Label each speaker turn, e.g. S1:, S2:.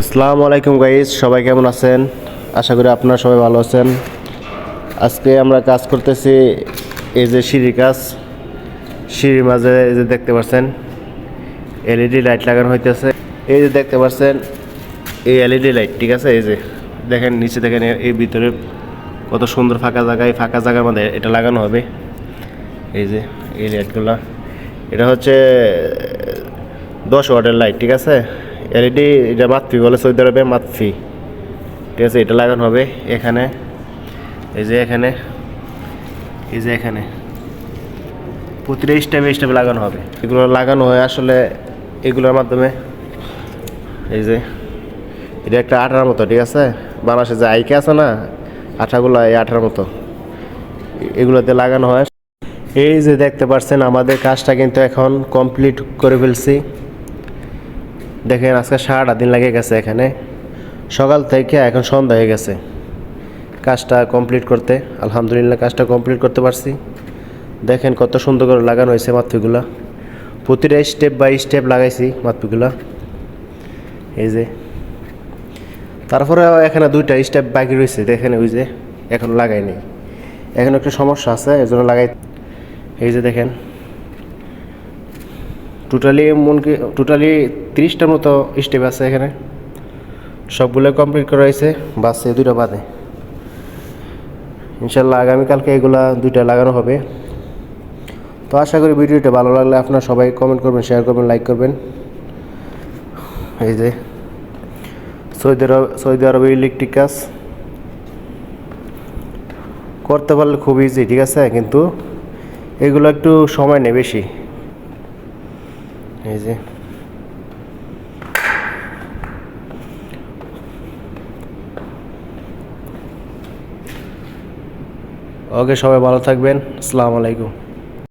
S1: আসসালামু আলাইকুম গাইস, সবাই কেমন আছেন? আশা করি আপনারা সবাই ভালো আছেন। আজকে আমরা কাজ করতেছি এই যে সিঁড়ির কাজ। সিঁড়ির মাঝে এই যে দেখতে পাচ্ছেন এলইডি লাইট লাগানো হইতেছে। এই যে দেখতে পাচ্ছেন এই এলইডি লাইট, ঠিক আছে? এই যে দেখেন নিচে, দেখেন এই ভিতরে কত সুন্দর ফাঁকা জায়গা। এই ফাঁকা জায়গার মধ্যে এটা লাগানো হবে। এই যে এই লাইটগুলো, এটা হচ্ছে 10 ওয়াটের লাইট, ঠিক আছে? এলইডি, এটা মাতফি বলে সৌদি আরবে, মাতফি, ঠিক আছে? এটা লাগানো হবে এখানে, এই যে এখানে, এই যে এখানে প্রতিটা স্টেপে লাগানো হবে। এগুলো লাগানো হয় আসলে এগুলোর মাধ্যমে। এই যে এটা একটা আঠার মতো, ঠিক আছে? বাংলাদেশে যে আইকে আছে না আঠাগুলো, এই আঠার মতো এগুলোতে লাগানো হয়। এই যে দেখতে পাচ্ছেন আমাদের কাজটা কিন্তু এখন কমপ্লিট করে ফেলছি। দেখেন আজকে সারাটা দিন লেগে গেছে, এখানে সকাল থেকে এখন সন্ধ্যা হয়ে গেছে কাজটা কমপ্লিট করতে। আলহামদুলিল্লাহ কাজটা কমপ্লিট করতে পারছি। দেখেন কত সুন্দর করে লাগানো হয়েছে মাতফিগুলা, প্রতিটা স্টেপ বাই স্টেপ লাগাইছি মাতফিগুলা। এই যে তারপরে এখানে 2টা স্টেপ বাকি রয়েছে, দেখেন ওই যে এখন লাগাইনি, এখন একটু সমস্যা আছে এই জন্য লাগাই। এই যে দেখেন টোটালি 30টার মতো স্টেপ আছে এখানে, সবগুলো কমপ্লিট করা হয়েছে, বাস এই 2টা বাদে। ইনশাল্লাহ আগামীকালকে এগুলা 2টা লাগানো হবে। তো আশা করি ভিডিওটা ভালো লাগলে আপনারা সবাই কমেন্ট করবেন, শেয়ার করবেন, লাইক করবেন। এই যে সৌদি আরবে ইলেকট্রিক কাজ করতে পারলে খুব ইজি, ঠিক আছে? কিন্তু এগুলো একটু সময় নেয় বেশি। এই যে ওকে, সবাই ভালো থাকবেন। আসসালামু আলাইকুম।